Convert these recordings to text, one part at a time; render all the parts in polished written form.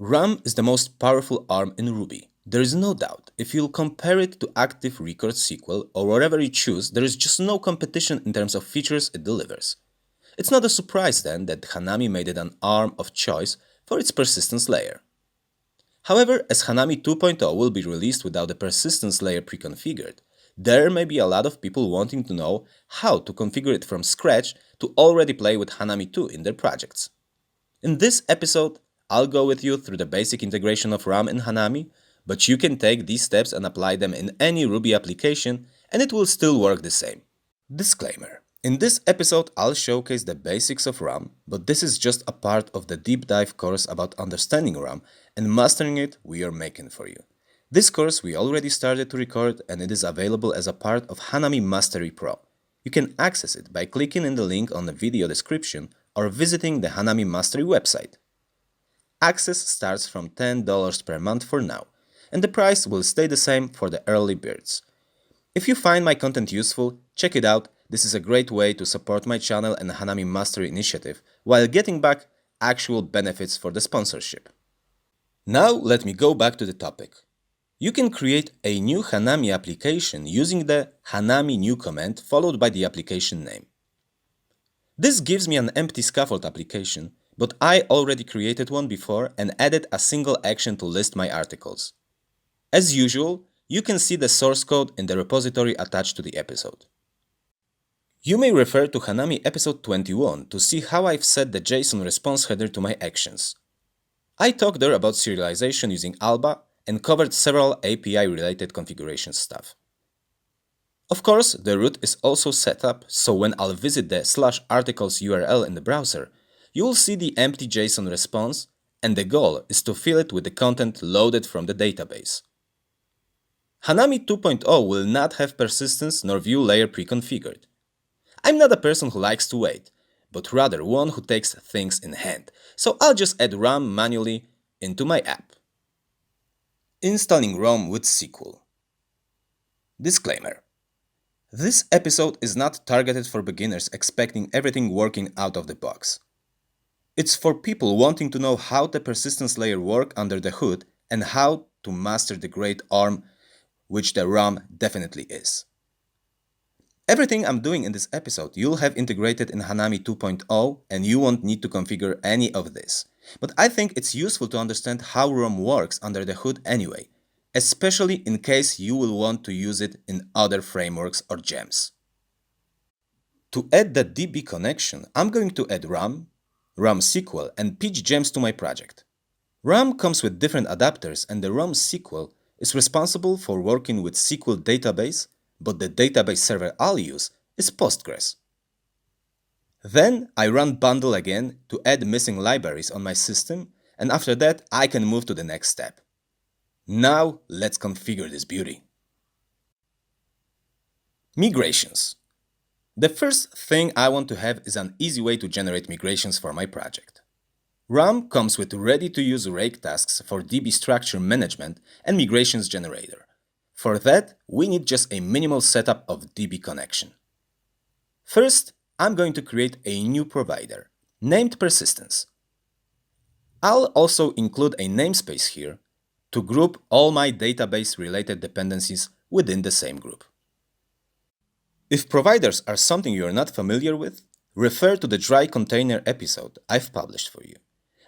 RAM is the most powerful ARM in Ruby. There is no doubt. If you'll compare it to Active Record SQL or whatever you choose, there is just no competition in terms of features it delivers. It's not a surprise then that Hanami made it an ARM of choice for its persistence layer. However, as Hanami 2.0 will be released without the persistence layer preconfigured, there may be a lot of people wanting to know how to configure it from scratch to already play with Hanami 2 in their projects. In this episode, I'll go with you through the basic integration of RAM in Hanami, but you can take these steps and apply them in any Ruby application and it will still work the same. Disclaimer. In this episode, I'll showcase the basics of RAM, but this is just a part of the deep dive course about understanding RAM and mastering it we are making for you. This course we already started to record and it is available as a part of Hanami Mastery Pro. You can access it by clicking in the link on the video description or visiting the Hanami Mastery website. Access starts from $10 per month for now, and the price will stay the same for the early birds. If you find my content useful, check it out. This is a great way to support my channel and Hanami Mastery initiative while getting back actual benefits for the sponsorship. Now let me go back to the topic. You can create a new Hanami application using the Hanami new command followed by the application name. This gives me an empty scaffold application, but I already created one before and added a single action to list my articles. As usual, you can see the source code in the repository attached to the episode. You may refer to Hanami episode 21 to see how I've set the JSON response header to my actions. I talked there about serialization using Alba and covered several API-related configuration stuff. Of course, the root is also set up, so when I'll visit the /articles URL in the browser, you will see the empty JSON response, and the goal is to fill it with the content loaded from the database. Hanami 2.0 will not have persistence nor view layer preconfigured. I'm not a person who likes to wait, but rather one who takes things in hand, so I'll just add ROM manually into my app. Installing ROM with SQL. Disclaimer. This episode is not targeted for beginners expecting everything working out of the box. It's for people wanting to know how the persistence layer works under the hood and how to master the great ARM, which the ROM definitely is. Everything I'm doing in this episode you'll have integrated in Hanami 2.0 and you won't need to configure any of this. But I think it's useful to understand how ROM works under the hood anyway, especially in case you will want to use it in other frameworks or gems. To add the DB connection, I'm going to add ROM SQL, and Peach gems to my project. ROM comes with different adapters and the ROM SQL is responsible for working with SQL database, but the database server I'll use is Postgres. Then I run bundle again to add missing libraries on my system, and after that I can move to the next step. Now let's configure this beauty. Migrations. The first thing I want to have is an easy way to generate migrations for my project. ROM comes with ready-to-use rake tasks for DB structure management and migrations generator. For that, we need just a minimal setup of DB connection. First, I'm going to create a new provider, named Persistence. I'll also include a namespace here to group all my database-related dependencies within the same group. If providers are something you're not familiar with, refer to the dry container episode I've published for you.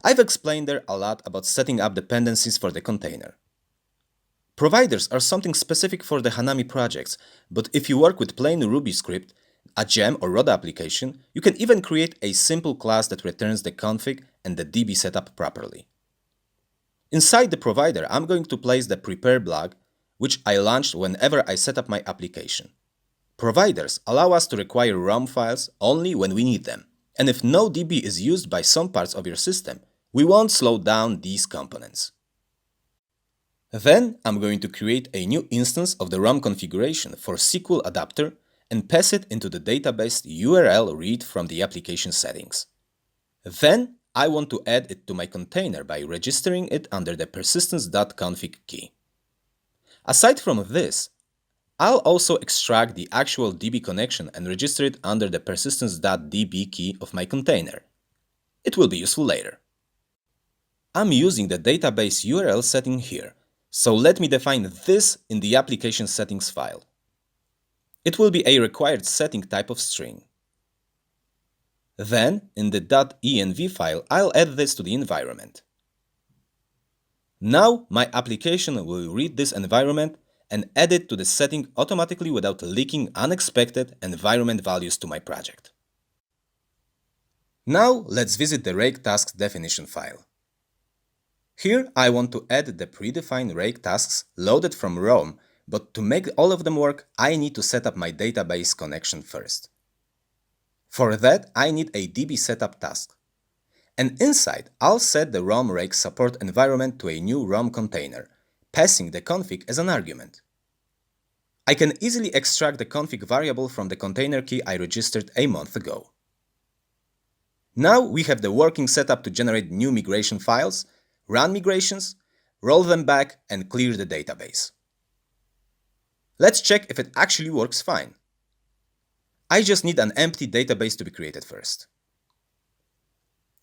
I've explained there a lot about setting up dependencies for the container. Providers are something specific for the Hanami projects, but if you work with plain Ruby script, a gem or RODA application, you can even create a simple class that returns the config and the DB setup properly. Inside the provider, I'm going to place the prepare blog, which I launched whenever I set up my application. Providers allow us to require ROM files only when we need them, and if no DB is used by some parts of your system, we won't slow down these components. Then I'm going to create a new instance of the ROM configuration for SQL adapter and pass it into the database URL read from the application settings. Then I want to add it to my container by registering it under the persistence.config key. Aside from this, I'll also extract the actual DB connection and register it under the persistence.db key of my container. It will be useful later. I'm using the database URL setting here, so let me define this in the application settings file. It will be a required setting type of string. Then, in the .env file, I'll add this to the environment. Now, my application will read this environment and add it to the setting automatically without leaking unexpected environment values to my project. Now, let's visit the rake tasks definition file. Here, I want to add the predefined rake tasks loaded from ROM, but to make all of them work, I need to set up my database connection first. For that, I need a DB setup task. And inside, I'll set the ROM rake support environment to a new ROM container, passing the config as an argument. I can easily extract the config variable from the container key I registered a month ago. Now we have the working setup to generate new migration files, run migrations, roll them back, and clear the database. Let's check if it actually works fine. I just need an empty database to be created first.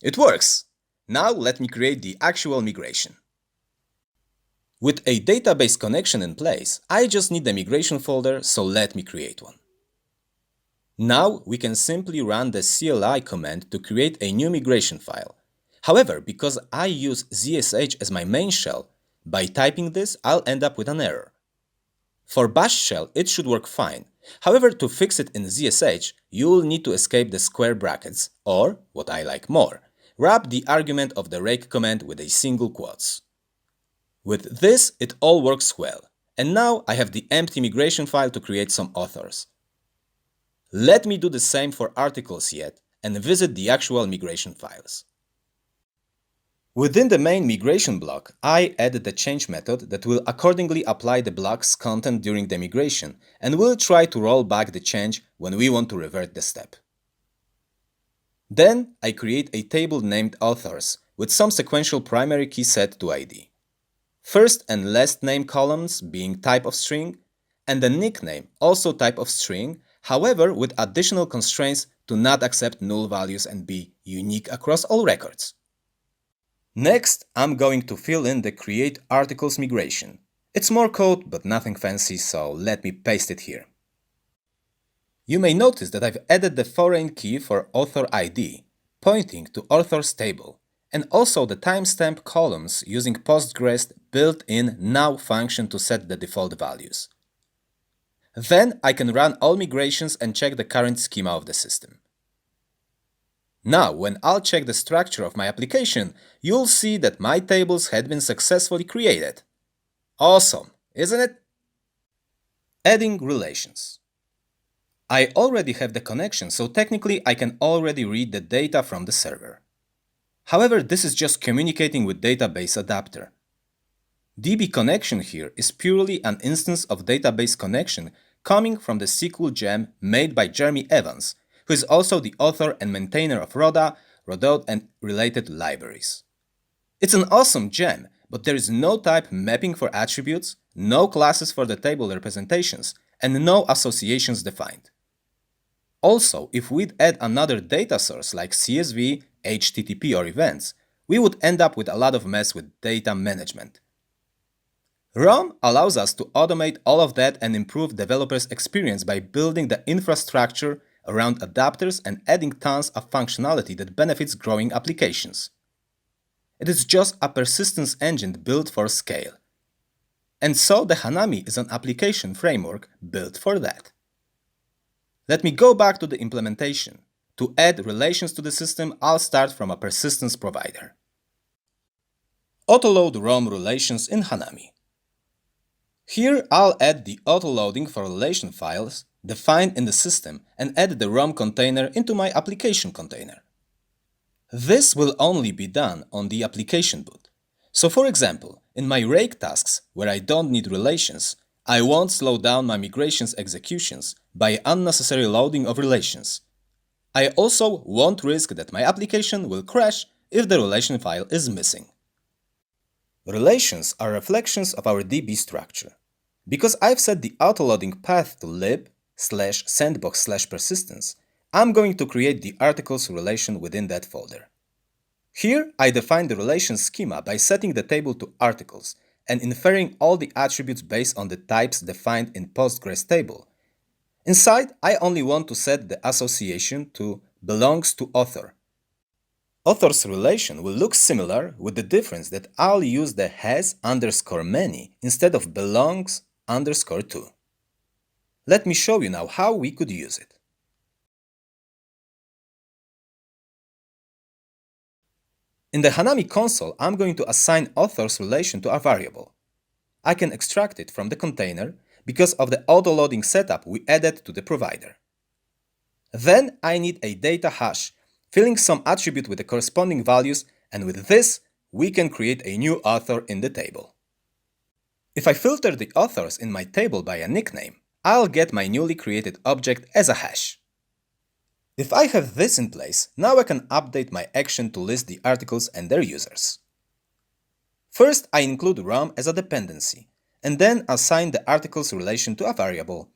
It works! Now let me create the actual migration. With a database connection in place, I just need the migration folder, so let me create one. Now we can simply run the CLI command to create a new migration file. However, because I use ZSH as my main shell, by typing this, I'll end up with an error. For bash shell, it should work fine. However, to fix it in ZSH, you'll need to escape the square brackets, or, what I like more, wrap the argument of the rake command with a single quotes. With this, it all works well, and now I have the empty migration file to create some authors. Let me do the same for articles yet, and visit the actual migration files. Within the main migration block, I added the change method that will accordingly apply the block's content during the migration and will try to roll back the change when we want to revert the step. Then I create a table named authors with some sequential primary key set to ID. First and last name columns being type of string, and the nickname also type of string, however with additional constraints to not accept null values and be unique across all records. Next, I'm going to fill in the create articles migration. It's more code but nothing fancy, so let me paste it here. You may notice that I've added the foreign key for author ID, pointing to authors table, and also the timestamp columns using Postgres built-in now function to set the default values. Then I can run all migrations and check the current schema of the system. Now, when I'll check the structure of my application, you'll see that my tables had been successfully created. Awesome, isn't it? Adding relations. I already have the connection, so technically I can already read the data from the server. However, this is just communicating with database adapter. DB connection here is purely an instance of database connection coming from the SQL gem made by Jeremy Evans, who is also the author and maintainer of Roda, Rodot, and related libraries. It's an awesome gem, but there is no type mapping for attributes, no classes for the table representations, and no associations defined. Also, if we'd add another data source like CSV, HTTP, or events, we would end up with a lot of mess with data management. ROM allows us to automate all of that and improve developers' experience by building the infrastructure around adapters and adding tons of functionality that benefits growing applications. It is just a persistence engine built for scale. And so the Hanami is an application framework built for that. Let me go back to the implementation. To add relations to the system, I'll start from a persistence provider. Autoload ROM relations in Hanami. Here I'll add the autoloading for relation files defined in the system and add the ROM container into my application container. This will only be done on the application boot. So for example, in my rake tasks where I don't need relations, I won't slow down my migrations executions by unnecessary loading of relations. I also won't risk that my application will crash if the relation file is missing. Relations are reflections of our DB structure. Because I've set the autoloading path to lib/sandbox/persistence, I'm going to create the articles relation within that folder. Here, I define the relation schema by setting the table to articles and inferring all the attributes based on the types defined in Postgres table. Inside, I only want to set the association to belongs to author. Author's relation will look similar with the difference that I'll use the has underscore many instead of belongs underscore to. Let me show you now how we could use it. In the Hanami console, I'm going to assign author's relation to a variable. I can extract it from the container because of the auto-loading setup we added to the provider. Then I need a data hash, filling some attribute with the corresponding values, and with this, we can create a new author in the table. If I filter the authors in my table by a nickname, I'll get my newly created object as a hash. If I have this in place, now I can update my action to list the articles and their users. First, I include ROM as a dependency, and then assign the articles relation to a variable.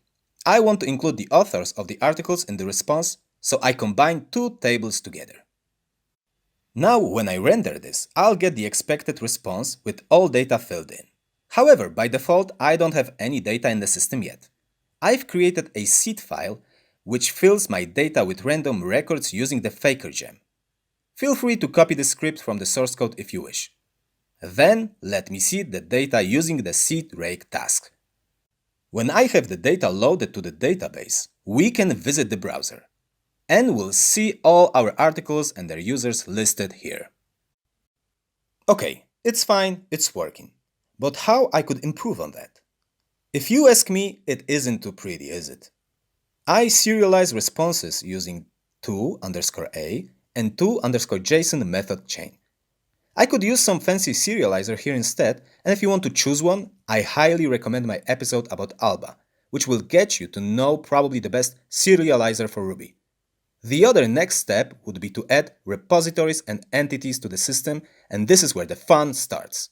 I want to include the authors of the articles in the response, so I combine two tables together. Now, when I render this, I'll get the expected response with all data filled in. However, by default, I don't have any data in the system yet. I've created a seed file which fills my data with random records using the faker gem. Feel free to copy the script from the source code if you wish. Then, let me seed the data using the seed rake task. When I have the data loaded to the database, we can visit the browser, and we'll see all our articles and their users listed here. Okay, it's fine, it's working. But how I could improve on that? If you ask me, it isn't too pretty, is it? I serialize responses using to_a and to_json method chain. I could use some fancy serializer here instead, and if you want to choose one, I highly recommend my episode about Alba, which will get you to know probably the best serializer for Ruby. The other next step would be to add repositories and entities to the system, and this is where the fun starts.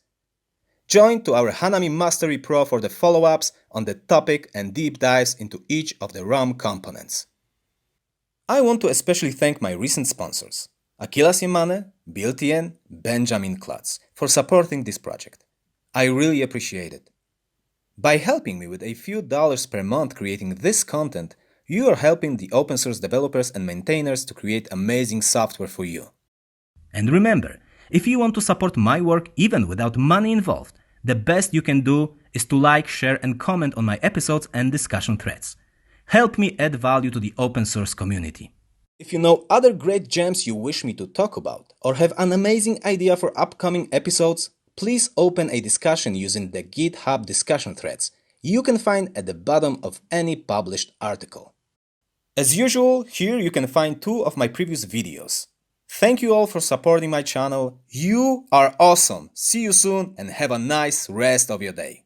Join to our Hanami Mastery Pro for the follow-ups on the topic and deep dives into each of the ROM components. I want to especially thank my recent sponsors, Akilas Yemane, BLTN, Benjamin Klotz, for supporting this project. I really appreciate it. By helping me with a few dollars per month creating this content, you are helping the open source developers and maintainers to create amazing software for you. And remember, if you want to support my work even without money involved, the best you can do is to like, share, and comment on my episodes and discussion threads. Help me add value to the open source community. If you know other great gems you wish me to talk about, or have an amazing idea for upcoming episodes, please open a discussion using the GitHub discussion threads you can find at the bottom of any published article. As usual, here you can find two of my previous videos. Thank you all for supporting my channel. You are awesome. See you soon and have a nice rest of your day.